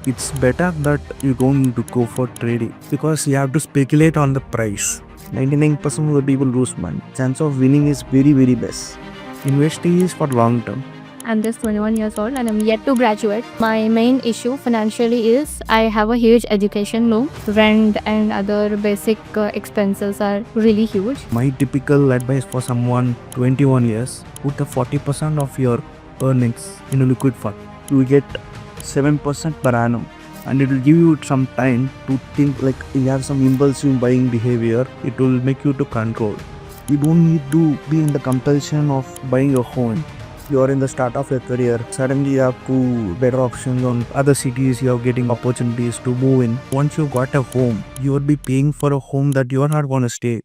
it's better that you don't go for trading because you have to speculate on the price. 99% of the people lose money. Chance of winning is very, very less. Investing is for long term. I'm just 21 years old and I'm yet to graduate. My main issue financially is I have a huge education loan. Rent and other basic expenses are really huge. My typical advice for someone 21 years, put the 40% of your earnings in a liquid fund. You will get 7% per annum, and it will give you some time to think. Like you have some impulsive buying behavior, it will make you to control. You don't need to be in the compulsion of buying a home. You are in the start of your career. Suddenly you have two better options on other cities. You are getting opportunities to move in. Once you got a home, you will be paying for a home that you are not going to stay.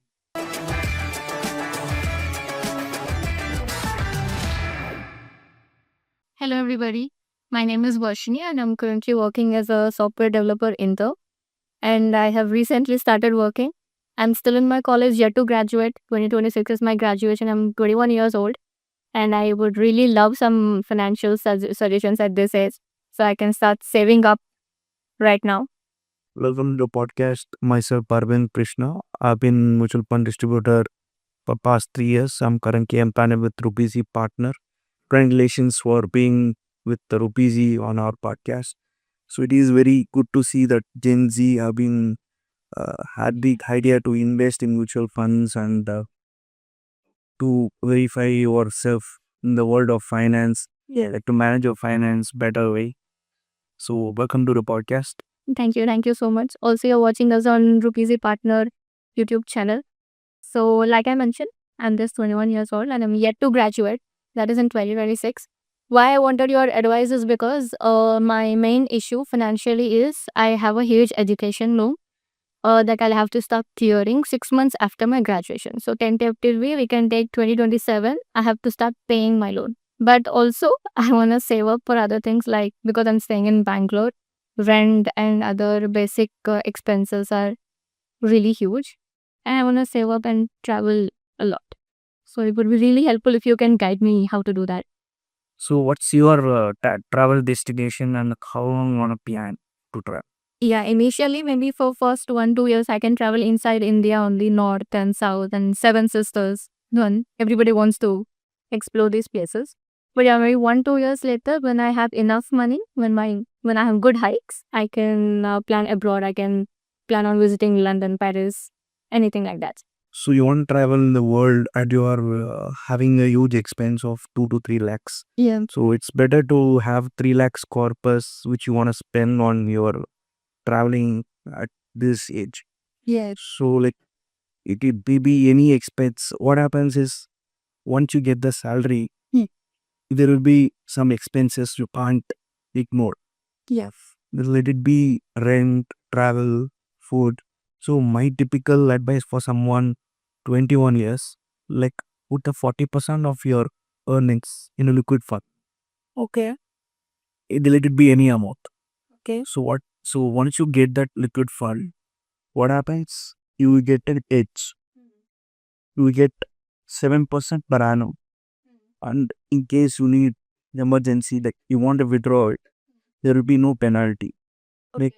Hello everybody. My name is Varshini and I'm currently working as a software developer intern. And I have recently started working. I'm still in my college, yet to graduate. 2026 is my graduation. I'm 21 years old. And I would really love some financial suggestions at this age so I can start saving up right now. Welcome to the podcast. Myself, Arvind Krishna. I've been mutual fund distributor for past 3 years. I'm currently empaneled with Rupeezy partner. Congratulations for being with the Rupeezy on our podcast. So it is very good to see that Gen Z have been had the idea to invest in mutual funds and to verify yourself in the world of finance. Yeah, like to manage your finance better way. So welcome to the podcast. Thank you. Thank you so much. Also, you're watching us on Rupeezy Partner YouTube channel. So, like I mentioned, I'm just 21 years old and I'm yet to graduate. That is in 2026. Why I wanted your advice is because my main issue financially is I have a huge education loan that I'll have to start clearing 6 months after my graduation. So, tentatively, we can take 2027. I have to start paying my loan. But also, I want to save up for other things like because I'm staying in Bangalore, rent and other basic expenses are really huge. And I want to save up and travel a lot. So it would be really helpful if you can guide me how to do that. So, what's your travel destination and how long you want to plan to travel? Yeah, initially maybe for first 1-2 years I can travel inside India only, north and south and Seven Sisters. One, everybody wants to explore these places. But yeah, maybe 1-2 years later, when I have enough money, when I have good hikes, I can plan abroad. I can plan on visiting London, Paris, anything like that. So, you want to travel the world and you are having a huge expense of 2 to 3 lakhs. Yeah. So, it's better to have 3 lakhs corpus which you want to spend on your traveling at this age. Yes. So, like, it may be any expense. What happens is once you get the salary, there will be some expenses you can't ignore. Yes. Let it be rent, travel, food. So my typical advice for someone 21 years, like put the 40% of your earnings in a liquid fund. Okay. Let it be any amount. Okay. So once you get that liquid fund, what happens? You will get an edge. You will get 7% per annum. And in case you need emergency, like you want to withdraw it, there will be no penalty. Like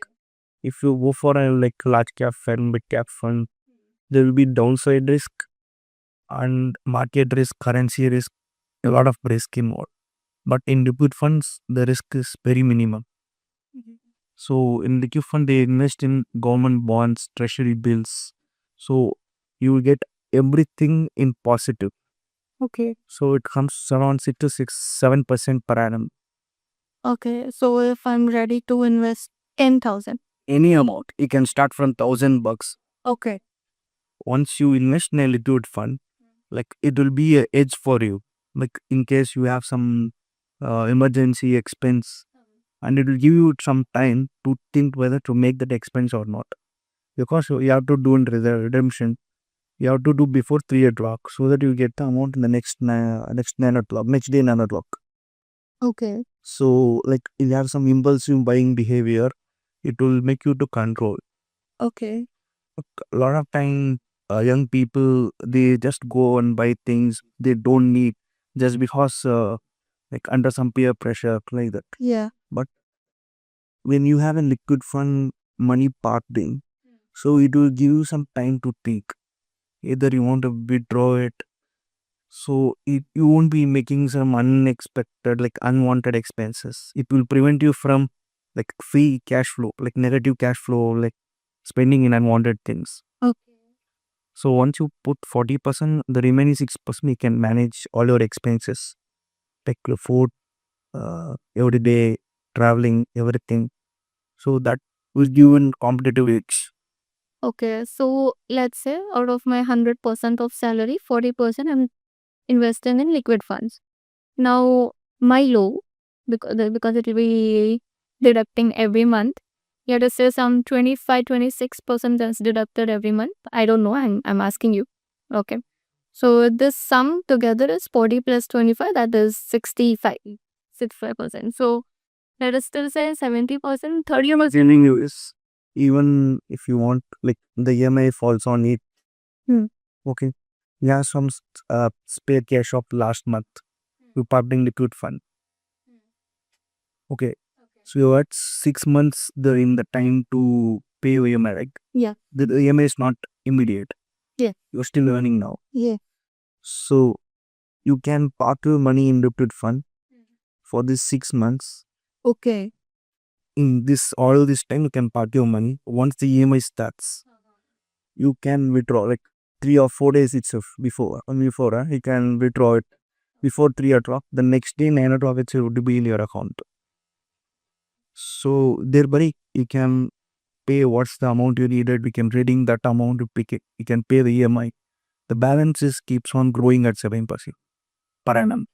if you go for a like large cap fund, big cap fund, there will be downside risk and market risk, currency risk, a lot of risk involved. But in liquid funds, the risk is very minimum. So in liquid fund, they invest in government bonds, treasury bills. So you will get everything in positive. Okay. So it comes around 6 to 7% per annum. Okay. So if I'm ready to invest 10,000. Any amount, you can start from $1,000. Okay. Once you invest in a liquid fund, like it will be a edge for you. Like in case you have some emergency expense, and it will give you some time to think whether to make that expense or not. Because you have to do in redemption, you have to do before 3 o'clock so that you get the amount in the next 9 o'clock, next day 9 o'clock. Okay. So like if you have some impulsive buying behavior, it will make you to control. Okay. A lot of time young people they just go and buy things they don't need just because like under some peer pressure like that. Yeah. But when you have a liquid fund money parked in, so it will give you some time to think. Either you want to withdraw it, so you won't be making some unexpected, like unwanted expenses. It will prevent you from like free cash flow, like negative cash flow, like spending in unwanted things. Okay. So once you put 40%, the remaining 6% you can manage all your expenses, like your food, every day, traveling, everything. So that will give you a competitive edge. Okay, so let's say out of my 100% of salary, 40% I'm investing in liquid funds. Now, my low, because it will be deducting every month, let us say some 25-26% that's deducted every month. I don't know, I'm asking you. Okay. So this sum together is 40 plus 25, that is 65%. So let us still say 70%, 30%. Telling you is, even if you want, like the EMI falls on it, okay, you have some spare cash of last month, you parked in liquid fund. Okay, so you're at 6 months in the time to pay your EMI, right? Yeah. The EMI is not immediate. Yeah. You're still earning now. Yeah. So you can park your money in liquid fund for these 6 months. Okay. In this all this time, you can park your money. Once the EMI starts, you can withdraw like 3 or 4 days itself before you can withdraw it before 3 o'clock. The next day 9 o'clock it would be in your account. So thereby you can pay what's the amount you needed. We can redeem that amount to pick it. You can pay the EMI. The balance is keeps on growing at 7% per annum.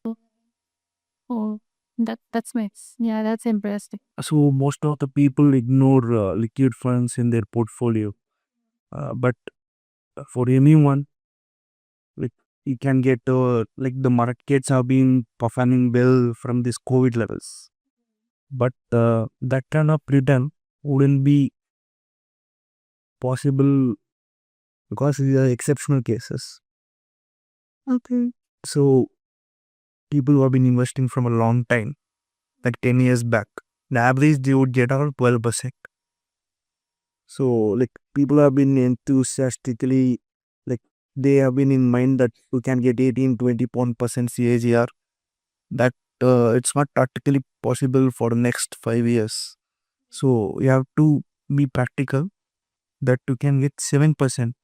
Oh, that's nice. Yeah, that's interesting. So most of the people ignore liquid funds in their portfolio, but for anyone, like you can get like the markets have been performing well from this COVID levels, but that kind of return wouldn't be possible because these are exceptional cases. Okay. So people who have been investing from a long time, like 10 years back, the average they would get around 12%. So like people have been enthusiastically, like they have been in mind that we can get 18-20% CAGR. That it's not practically possible for the next 5 years. So you have to be practical that you can get 7%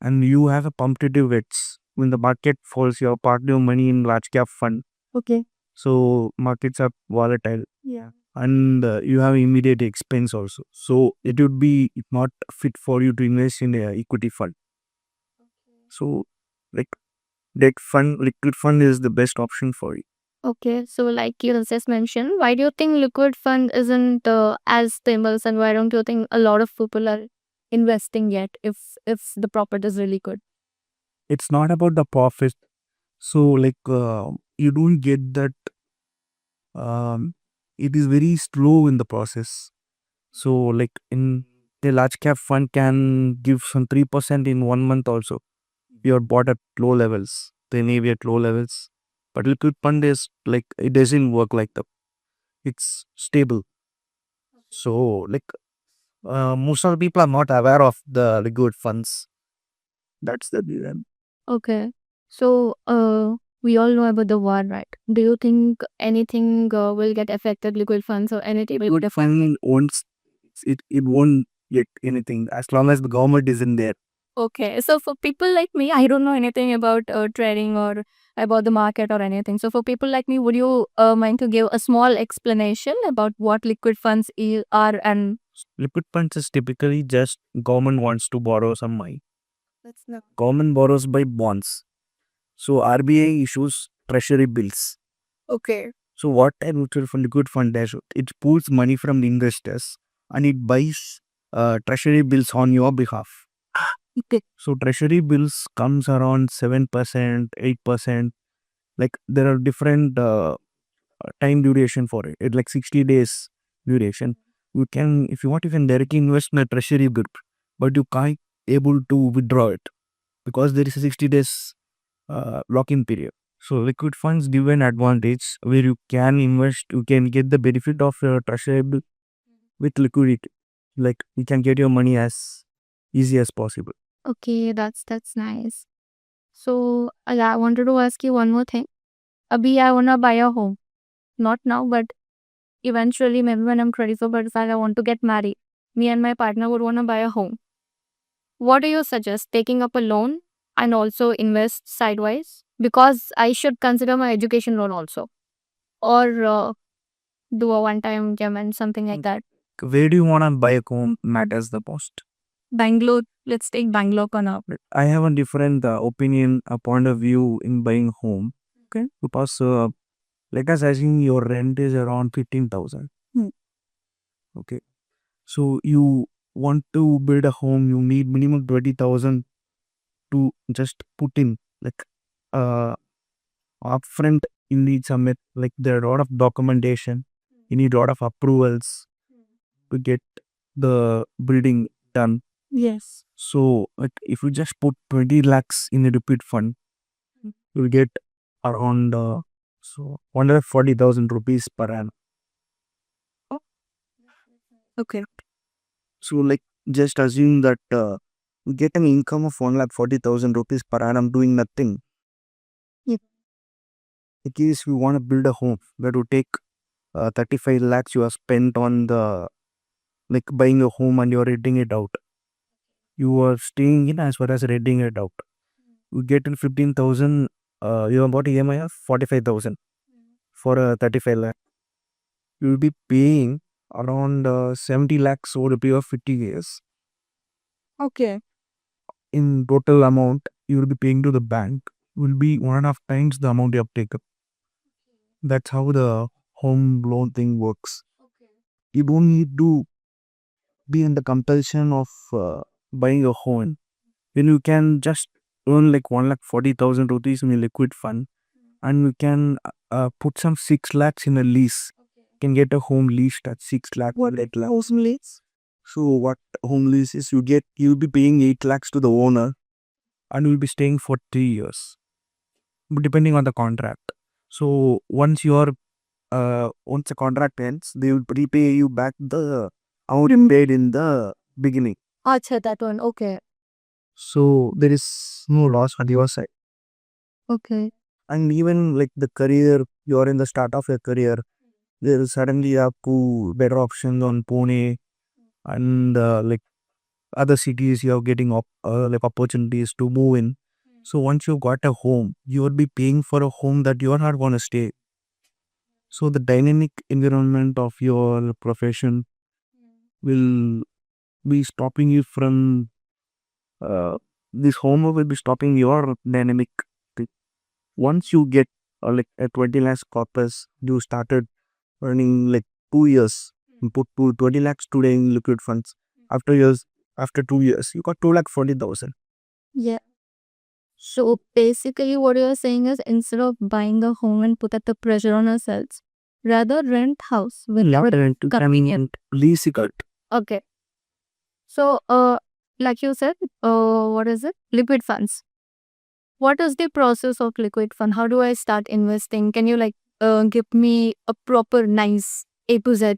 and you have a competitive edge. When the market falls, you have parked your money in large cap fund. Okay. So markets are volatile. Yeah. And you have immediate expense also. So it would be not fit for you to invest in a equity fund. So like liquid fund is the best option for you. Okay, so like you just mentioned, why do you think liquid fund isn't as famous, and why don't you think a lot of people are investing yet if the profit is really good? It's not about the profit. So like you don't get that. It is very slow in the process. So like in the large cap fund can give some 3% in 1 month also. You're bought at low levels, the NAV at low levels. But liquid fund is like it doesn't work like that. It's stable. So like most of the people are not aware of the liquid funds. That's the reason. Okay, so we all know about the war, right? Do you think anything will get affected, liquid funds or anything will Liquid fund won't it won't get anything as long as the government isn't there. Okay, so for people like me, I don't know anything about trading or about the market or anything. So for people like me, would you mind to give a small explanation about what liquid funds are and Liquid funds is typically just government wants to borrow some money. that's not Government borrows by bonds. So RBI issues treasury bills. okay. So what a mutual fund, liquid fund does, it pulls money from the investors and it buys treasury bills on your behalf. Okay. So treasury bills comes around 7%, 8%. Like there are different time duration for it. It's like 60 days duration. You can, if you want, you can directly invest in a treasury bill, but you can't able to withdraw it because there is a 60 days lock-in period. So liquid funds give an advantage where you can invest, you can get the benefit of your treasury bill with liquidity. Like you can get your money as easy as possible. Okay, that's nice. So I wanted to ask you one more thing. Abhi, I wanna buy a home. Not now, but eventually, maybe when I'm 24, 35, I want to get married. Me and my partner would wanna buy a home. What do you suggest? Taking up a loan and also invest sidewise? Because I should consider my education loan also. Or do a one-time gem and something like that. Where do you want to buy a home matters the most. Bangalore, let's take Bangalore for now. I have a different opinion, a point of view in buying home. Okay, because let us assume your rent is around 15,000. Okay, so you want to build a home, you need minimum 20,000 to just put in, like upfront. You need some like there are a lot of documentation. You need a lot of approvals to get the building done. Yes. So like if you just put 20 lakhs in a repeat fund, you will get around 140,000 rupees per annum. Okay. So like just assume that you get an income of 140,000 rupees per annum doing nothing. Yeah. In case you want to build a home, that would take 35 lakhs you have spent on the like buying a home and you're renting it out. You are staying in as well as renting it out. You get in 15,000. You have got EMI of 45,000 for 35 lakh. You will be paying around 70 lakhs over a period of 50 years. Okay. In total amount you will be paying to the bank will be 1.5 times the amount you have taken. That's how the home loan thing works. You don't need to be in the compulsion of buying a home. When you can just earn like 1,40,000 rupees in a liquid fund and you can put some 6 lakhs in a lease. Can get a home leased at 6 lakh. What 8 lakhs? Home lease? So what home lease is, you'll be paying 8 lakhs to the owner and you'll be staying for 3 years, depending on the contract. So once the contract ends, they will prepay you back the amount you paid in the beginning. Acha, that one. Okay. So there is no loss on your side. Okay. And even like the career, you're in the start of your career, there is suddenly you have better options on Pune and like other cities you are getting like opportunities to move in. So once you've got a home, you will be paying for a home that you are not going to stay. So the dynamic environment of your profession will be stopping you from this home will be stopping your dynamic thing. Once you get like a 20 lakhs corpus, you started earning like 2 years. You put 20 lakhs today in liquid funds. After 2 years, you got 2,40,000. Yeah. So basically, what you're saying is instead of buying a home and put up the pressure on ourselves, rather rent house with Rent convenient. Lease it out. Okay. So, like you said, what is it? Liquid funds. What is the process of liquid fund? How do I start investing? Can you give me a proper nice A to Z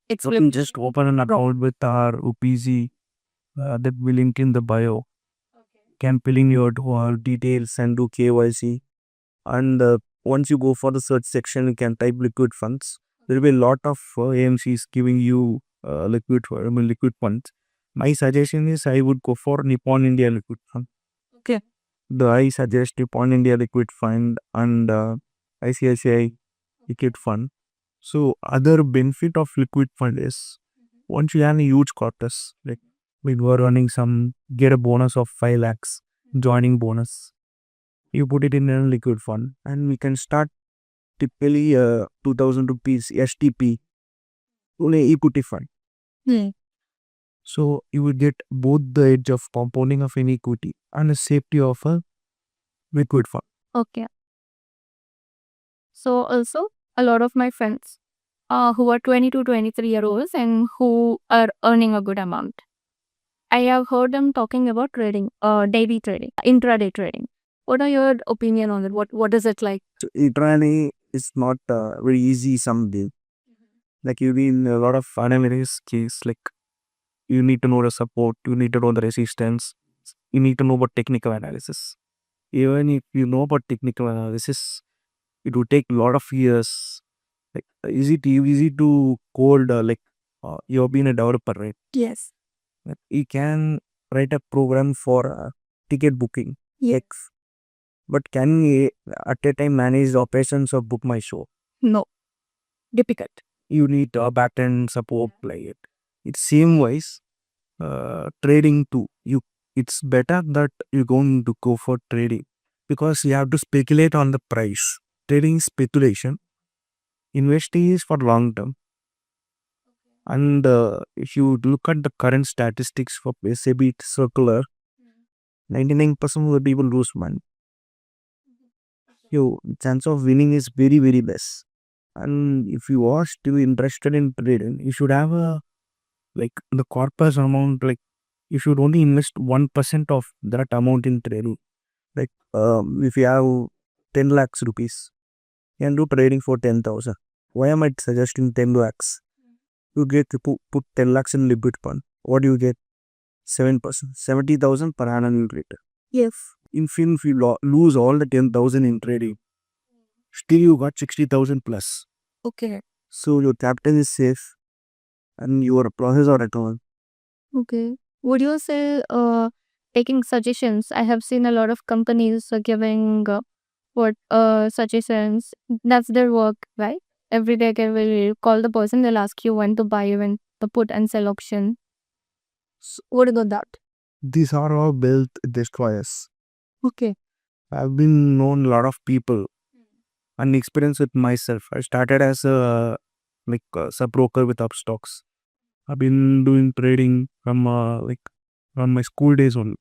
You can just open an account with our Rupeezy that we link in the bio. Can fill in your details and do KYC. And once you go for the search section, you can type liquid funds. There will be a lot of AMCs giving you liquid funds. My suggestion is I would go for Nippon India Liquid Fund. Okay. I suggest Nippon India Liquid Fund and ICICI Liquid Fund. So other benefit of liquid fund is once you have a huge corpus, like we were running get a bonus of 5 lakhs joining bonus. You put it in a liquid fund and we can start typically 2,000 rupees STP on a equity fund. Hmm. So you will get both the edge of compounding of an equity and the safety of a liquid fund. Okay. So also a lot of my friends who are 20 to 23-year-olds and who are earning a good amount. I have heard them talking about trading, daily trading, intraday trading. What are your opinion on it? What is it like? So intraday is not very easy someday. Like you need a lot of analysis case. Like you need to know the support, you need to know the resistance, you need to know about technical analysis. Even if you know about technical analysis, it would take a lot of years. Like easy to code. You've been a developer, right? Yes. Like, you can write a program for ticket booking. Yes. But can you at a time manage the operations of Book My Show? No. Difficult. You need a backend support like it. It's same wise. Trading too. It's better that you're going to go for trading because you have to speculate on the price. Trading is speculation. Investing is for long term. And if you look at the current statistics for SAB circular, 99% of the people lose money. Your chance of winning is very, very less. And if you are still interested in trading, you should have a like the corpus amount. Like you should only invest 1% of that amount in trading. Like if you have 10 lakhs rupees, you can do trading for 10,000. Why am I suggesting 10 lakhs? You get to put 10 lakhs in liquid fund. What do you get? 7%, 70,000 per annum you get. Yes. If you lose all the 10,000 in trading, still you got 60,000 plus. Okay. So your capital is safe and your process are account. Okay. Would you say taking suggestions? I have seen a lot of companies giving suggestions. That's their work, right? Every day they will call the person, they'll ask you when to buy, when the put and sell option. What about that? These are all built destroyers. Okay. I've been known a lot of people and experience with myself. I started as a sub broker with Upstocks. I've been doing trading from my school days only.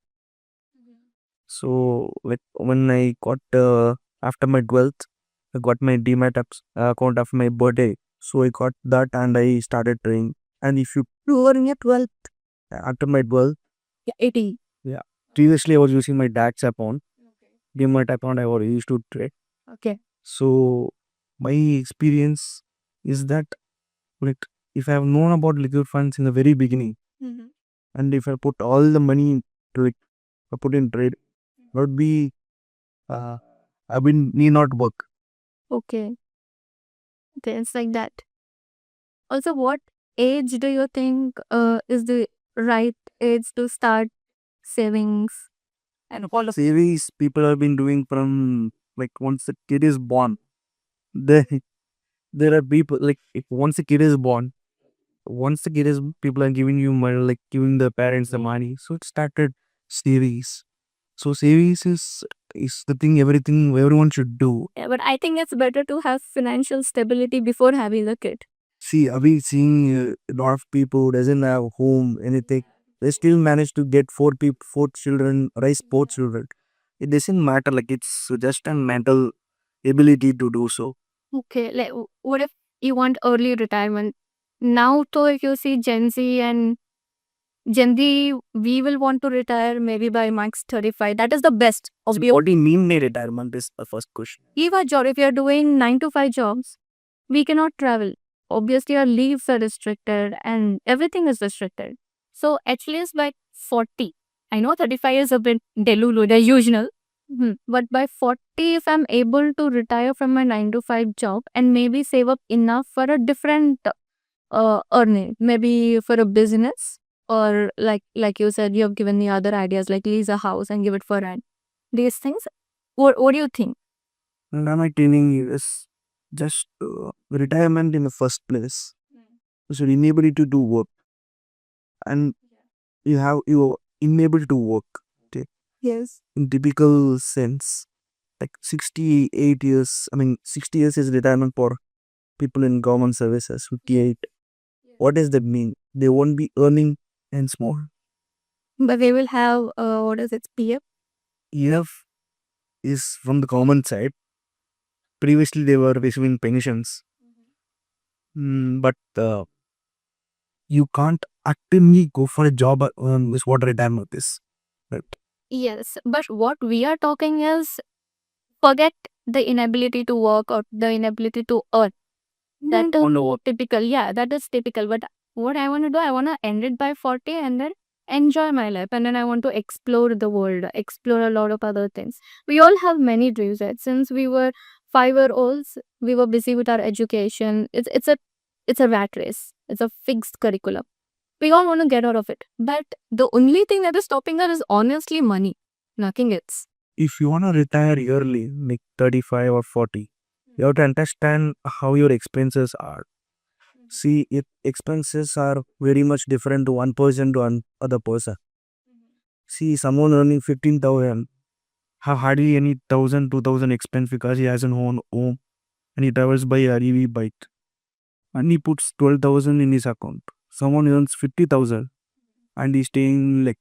So like when I got after my 12th, I got my Demat account after my birthday. So I got that and I started trading. And if you were in your 12th, after my 12th, Yeah, 80. yeah. Previously I was using my dad's account, Demat account I was used to trade. Okay. So my experience is that like if I have known about liquid funds in the very beginning, and if I put all the money to like I put in trade, would be I will need not work. Okay. Things like that. Also, what age do you think is the right age to start savings? And all the savings people have been doing from like once the kid is born, there there are people like if once the kid is born, once the kid is people are giving you money, like giving the parents the money. So it started savings. So savings is the thing everyone should do. Yeah, but I think it's better to have financial stability before having a kid. See, are we seeing a lot of people who doesn't have home, anything, they still manage to get four children, raise four children. It doesn't matter, like it's just a mental ability to do so. Okay, like what if you want early retirement? Now, though, if you see Gen Z and Gen Z, we will want to retire maybe by max 35. That is the best. So what do you mean by retirement is the first question. Give a job. If you're doing 9 to 5 jobs, we cannot travel. Obviously, our leaves are restricted and everything is restricted. So, at least by 40, I know 35 is a bit delulu, the usual. But by 40, if I'm able to retire from my 9 to 5 job and maybe save up enough for a different earning, maybe for a business, or like you said, you have given me other ideas like lease a house and give it for rent. These things, what do you think? And am I telling is just retirement in the first place. So inability to do work and you unable to work. Okay. Yes. In typical sense, like 68 years. I mean, 60 years is retirement for people in government services. 58. What does that mean? They won't be earning and small. But they will have, what is it, PF? EF is from the government side. Previously, they were receiving pensions. But you can't actively go for a job is what retirement is. Right. Yes, but what we are talking is forget the inability to work or the inability to earn. That is typical. Yeah, that is typical. But what I want to do, I want to end it by 40 and then enjoy my life. And then I want to explore the world, explore a lot of other things. We all have many dreams, right? Since we were 5-year-olds, we were busy with our education. It's a rat race. It's a fixed curriculum. We all want to get out of it. But the only thing that is stopping us is honestly money. Nothing else. If you want to retire early, like 35 or 40, you have to understand how your expenses are. See, expenses are very much different to one person to another person. See, someone earning 15,000 have hardly any 1,000, 2,000 expense because he has an own home and he travels by a EV bike and he puts 12,000 in his account. Someone earns 50,000 and he's staying like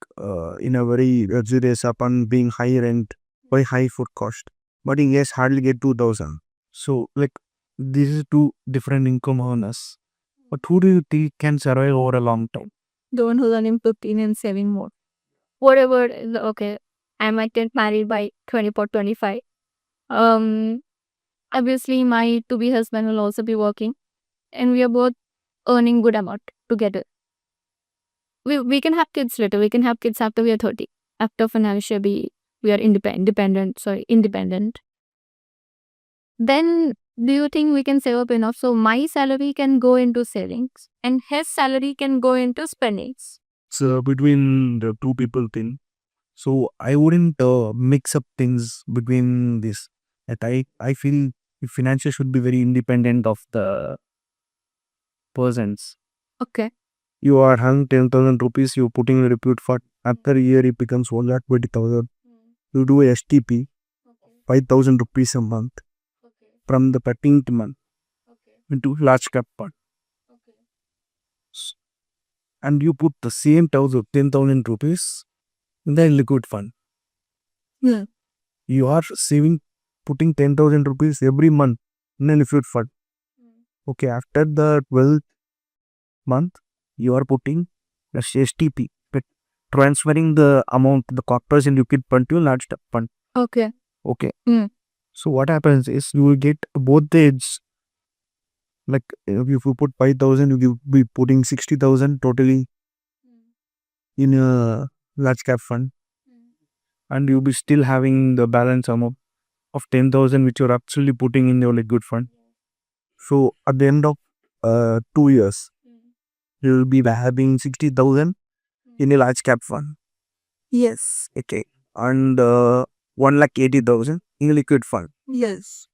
in a very luxurious apartment, being high rent, by high food cost, but he gets hardly get 2,000. So like this is two different income earners. But who do you think can survive over a long time? The one who's earning 15 and saving more. Whatever, okay, I might get married by 24, 25. Obviously, my to-be husband will also be working, and we are both earning good amount together. We can have kids later. We can have kids after we are 30. After financially, we are independent. Then, do you think we can save up enough so my salary can go into savings and his salary can go into spendings? So between the two people thing. So I wouldn't mix up things between this. I feel financial should be very independent of the persons. Okay. You are having 10,000 rupees, you putting in a repute fund. After a year, it becomes 1,20,000. You do a STP, 5,000 rupees a month from the 13th month into large cap fund. And you put the same 10,000 rupees in the liquid fund. Yeah. You are saving, putting 10,000 rupees every month in a liquid fund. Okay, after the 12th month, you are putting the STP, but transferring the amount, the corpus in liquid fund to a large cap fund. Okay. Okay. Mm. So what happens is you will get both the edge. Like if you put 5,000, you will be putting 60,000 totally in a large cap fund, and you'll be still having the balance amount of 10,000 which you're actually putting in your liquid fund. So at the end of 2 years, you'll be having 60,000 in a large cap fund. Yes. Okay. And 1,80,000 in a liquid fund. Yes.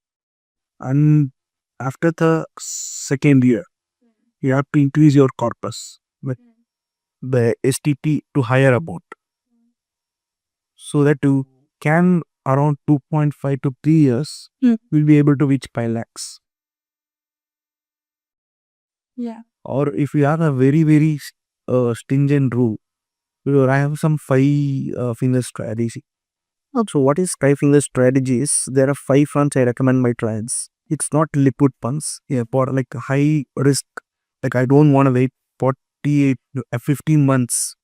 And after the second year, you have to increase your corpus with the STP to higher amount so that you can around 2.5 to 3 years will be able to reach 5 lakhs. Yeah. Or if you have a very, very stringent rule, I have some 5-finger strategy. So what is 5-finger strategy is there are 5 funds I recommend my clients. It's not liquid funds. Yeah, for like high risk. Like I don't want to wait 48 15 months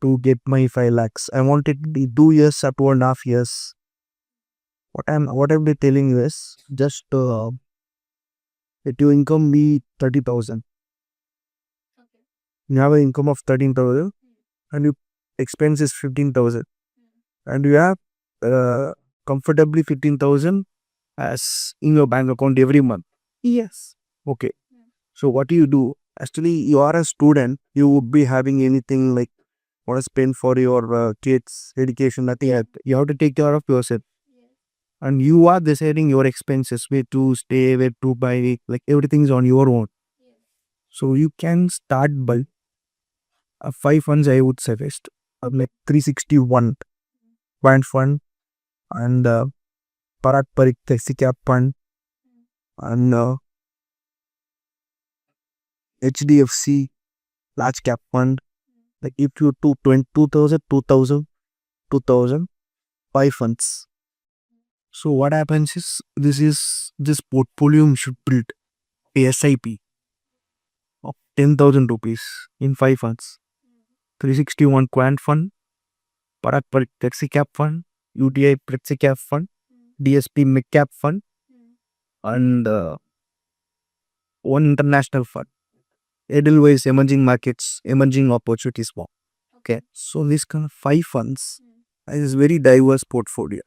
to get my 5 lakhs. I want it to be 2 years or 2.5 years. What I'm telling you is just let your income be 30,000. You have an income of 13,000 and your expense is 15,000, and you have comfortably 15,000 as in your bank account every month. Yes. Okay. So what do you do? Actually, you are a student. You would be having anything like want to spend for your kids' education, nothing. You have to take care of yourself. And you are deciding your expenses, where to stay, where to buy, like everything is on your own. So you can start by 5 funds I would suggest. Like 361 Quant Fund and Parak Parik Flexi Cap Fund and HDFC Large Cap Fund. Like if you do 20,000, 5 funds. So what happens is this portfolio you should build a SIP of 10,000 rupees in 5 funds. 361 Quant Fund, Parak Parik Flexi Cap Fund, UTI Flexi Cap Fund, DSP Mid Cap Fund, and one international fund. Edelweiss emerging markets, emerging opportunities fund. Okay. So this kind of 5 funds is very diverse portfolio.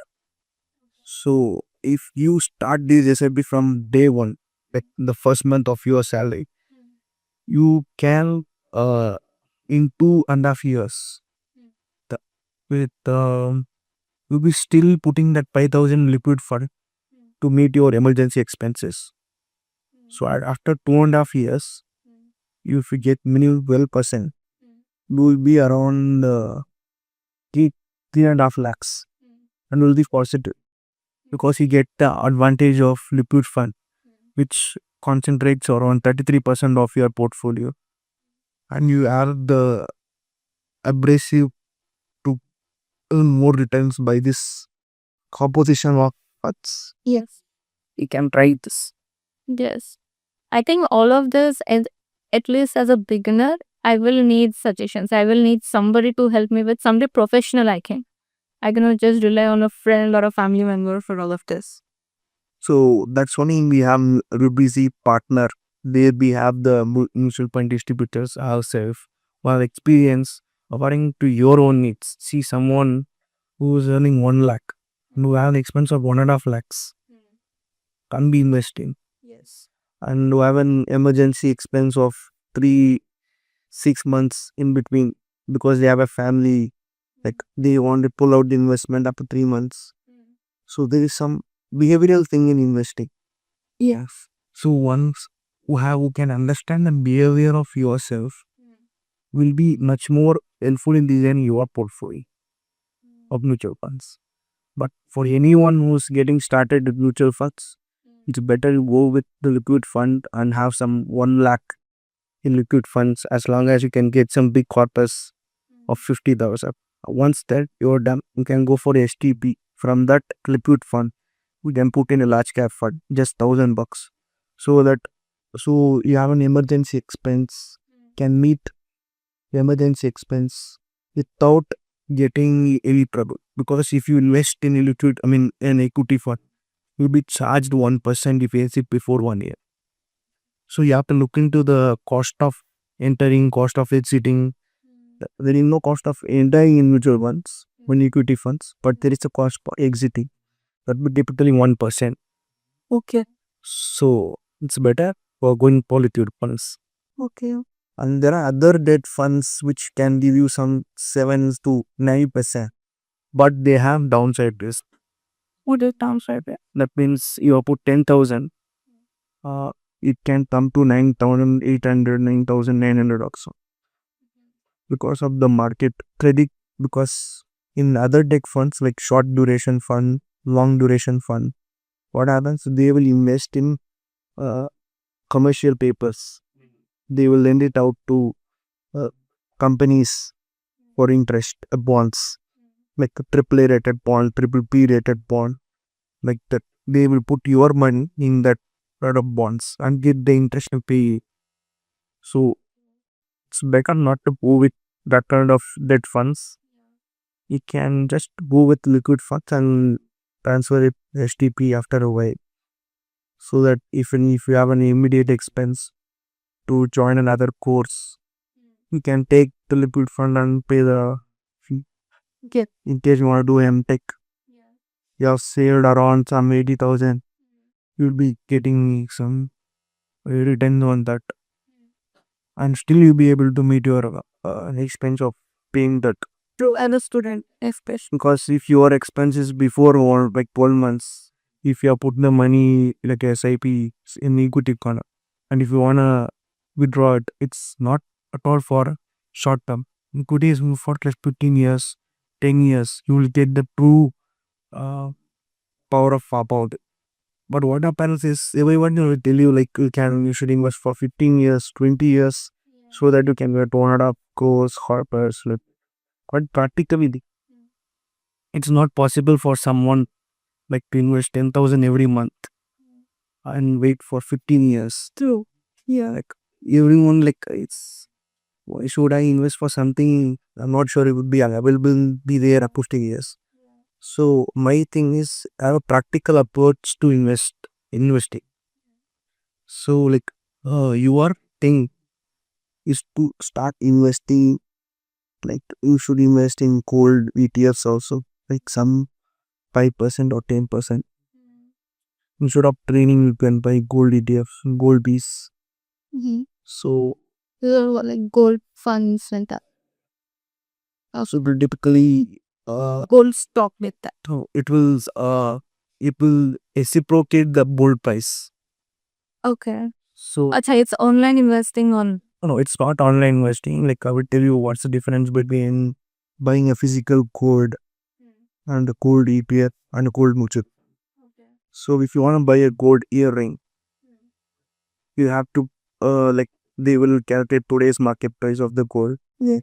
So if you start this SIP from day one, like the first month of your salary, you can in 2.5 years the, with you'll be still putting that 5,000 liquid fund to meet your emergency expenses. So after 2.5 years, if you get minimum 12%, you will be around 3.5 lakhs and will be positive because you get the advantage of liquid fund, which concentrates around 33% of your portfolio, and you have the abrasive to earn more returns by this composition of funds. Yes. You can try this. Yes. I think all of this, and at least as a beginner, I will need suggestions. I will need somebody to help me with, somebody professional I can. I cannot just rely on a friend or a family member for all of this. So that's only we have Rupeezy partner. There we have the mutual fund distributors ourselves who have experience according to your own needs. See someone who is earning 1 lakh and who have an expense of 1.5 lakhs can be investing, Yes. and who have an emergency expense of 3-6 months in between because they have a family, like they want to pull out the investment after 3 months. So there is some behavioral thing in investing. Yes. So once who can understand the behavior of yourself will be much more helpful in designing your portfolio of mutual funds. But for anyone who's getting started with mutual funds, it's better you go with the liquid fund and have some 1 lakh in liquid funds as long as you can get some big corpus of 50,000. Once that you're done, you can go for STP. From that liquid fund, we can put in a large cap fund, just $1,000. So you have an emergency expense, can meet the emergency expense without getting any trouble. Because if you invest in a liquid, an equity fund, you'll be charged 1% if you exit before 1 year. So you have to look into the cost of entering, cost of exiting. There is no cost of entering in mutual funds, when equity funds, but there is a cost for exiting. That would be typically 1%. Okay. So it's better for going for liquid funds. Okay. And there are other debt funds which can give you some 7 to 9%, but they have downside risk. What is downside risk? That means you put 10,000, it can come to 9,800, 9,900 also because of the market credit. Because in other debt funds like short duration fund, long duration fund, what happens? They will invest in uh, commercial papers. They will lend it out to companies for interest, bonds, like a triple A rated bond, triple P rated bond, like that. They will put your money in that set of bonds and get the interest and pay. So it's better not to go with that kind of debt funds. You can just go with liquid funds and transfer it STP after a while. So that even if you have an immediate expense to join another course, you can take the liquid fund and pay the fee. Get. In case you want to do MTech, you have saved around some 80,000, you'll be getting some return on that, and still you'll be able to meet your expense of paying that. True, as a student, especially. Because if your expense is before or like 12 months, if you have put the money like SIP in equity corner, and if you wanna withdraw it, it's not at all for short term. Equity is for like 15 years, 10 years. You will get the true uh, power of about it. But what happens is everyone will tell you like you should invest for 15 years, 20 years, so that you can get 1.5 crores, corpus. But practically, it's not possible for someone like to invest 10,000 every month and wait for 15 years. True. Yeah. Like everyone, like it's why should I invest for something I'm not sure it would be available, be there after 15 years. So my thing is I have a practical approach to investing. So like your thing is to start investing. Like you should invest in gold ETFs also, like some 5% or 10%. Instead of training, you can buy gold ETFs, gold bees. So Like gold funds and that. so typically, Gold stock with that. so it will reciprocate the gold price. Okay. So Acha, it's online investing on. no, it's not online investing. Like I will tell you what's the difference between buying a physical gold and a gold ETF and a gold mutual. So if you want to buy a gold earring, you have to like they will calculate today's market price of the gold. Yeah.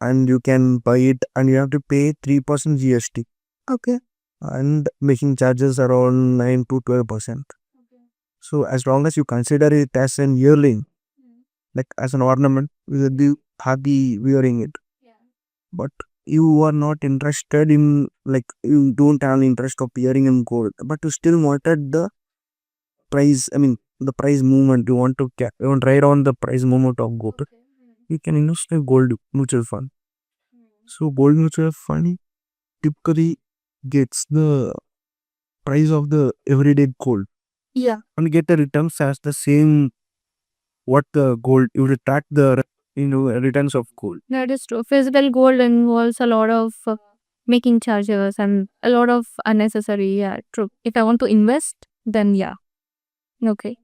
And you can buy it and you have to pay 3% GST. Okay. And making charges around 9 to 12%. So as long as you consider it as an yearling, like as an ornament, you will be happy wearing it. But you are not interested in, like you don't have an interest of wearing in gold, but you still wanted the price. I mean the price movement. You want to you want to ride on the price movement of gold. You can invest in gold mutual fund. So gold mutual fund typically gets the price of the everyday gold. Yeah. And get the returns as the same what the gold you will track the returns of gold. That is true. Physical gold involves a lot of making charges and a lot of unnecessary. Yeah, true. If I want to invest, then yeah. Okay.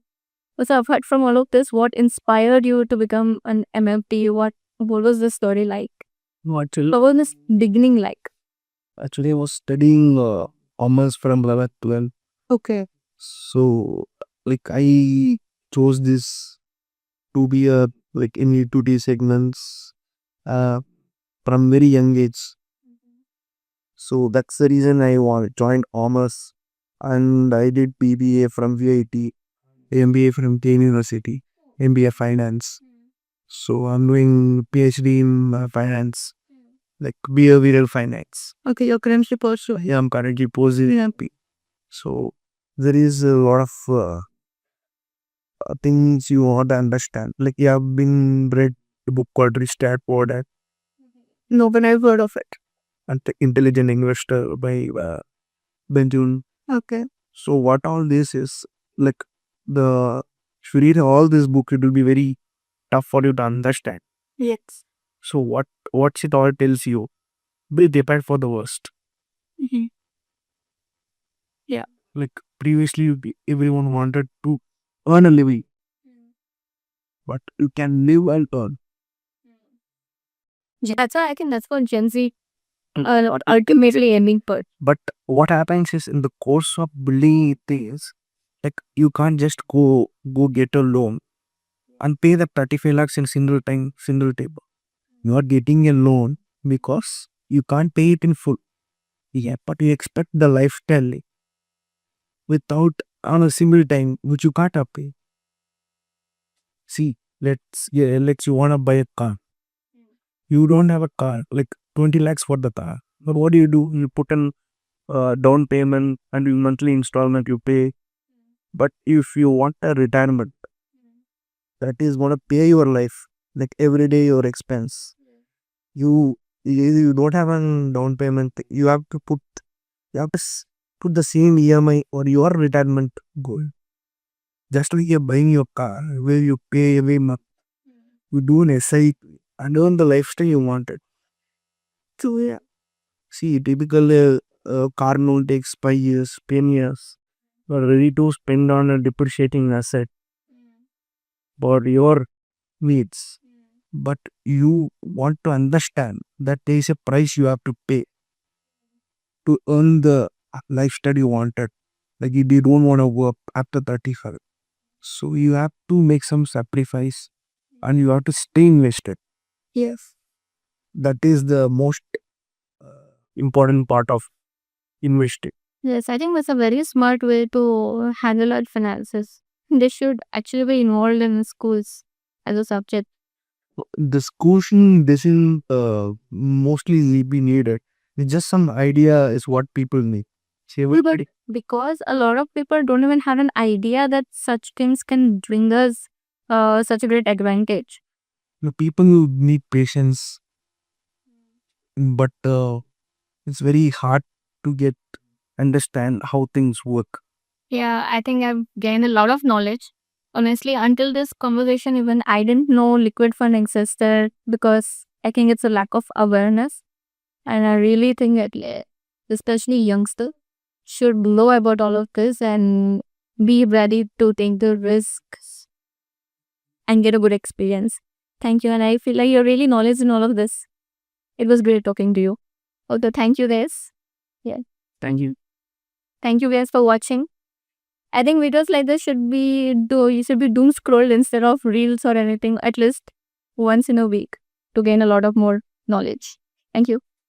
So apart from all of this, what inspired you to become an MFT? What was the story like? No, actually, What was this beginning like? I was studying commerce from 11th 12. Okay. So like I chose this to be a like in utility segments uh, from very young age. So that's the reason I joined commerce, and I did BBA from VIT, MBA from Kane University, MBA finance. So I'm doing PhD in finance, like behavioral finance. Okay, you're currently pursuing. Yeah, I'm currently pursuing. So there is a lot of things you want to understand. Like you have been read a book called Rich Dad Poor Dad No, but I've heard of it. and The Intelligent Investor by Benjamin. Okay. So what all this is, like the if you read all this book, it will be very tough for you to understand. Yes. So what it all tells you, be prepared for the worst. Mm-hmm. Yeah. Like previously, everyone wanted to earn a living, but you can live and earn. That's why I think that's what Gen Z ultimately aiming for. But what happens is in the course of building things, like you can't just go get a loan and pay the 35 lakhs in single time, single table. You are getting a loan because you can't pay it in full. Yeah, but you expect the lifestyle without on a single time, which you can't pay. See, let's you wanna buy a car. You don't have a car, like 20 lakhs for the car. But what do? You put in down payment and you monthly installment you pay. But if you want a retirement, that is gonna pay your life, like every day your expense. You don't have a down payment. You have to put the same EMI or your retirement goal. Just like you're buying your car, where you pay every month. You do an SI and earn the lifestyle you wanted. So yeah. See, typical car loan takes 5 years, 10 years. You are ready to spend on a depreciating asset for your needs. But you want to understand that there is a price you have to pay to earn the lifestyle you wanted. Like you don't want to work after 35. So you have to make some sacrifice and you have to stay invested. Yes. That is the most important part of investing. Yes, I think that's a very smart way to handle our finances. They should actually be involved in schools as a subject. The schooling doesn't mostly be needed. It's just some idea is what people need. See, everybody. Because a lot of people don't even have an idea that such things can bring us such a great advantage. People need patience, but it's very hard to understand how things work. Yeah, I think I've gained a lot of knowledge. Honestly, until this conversation, even I didn't know liquid fund existed because I think it's a lack of awareness. And I really think that, especially youngsters, should know about all of this and be ready to take the risks and get a good experience. Thank you. And I feel like you're really knowledgeable in all of this. It was great talking to you. Also, thank you guys. Yeah. Thank you. Thank you guys for watching. I think videos like this you should be doom scrolled instead of reels or anything, at least once in a week to gain a lot of more knowledge. Thank you.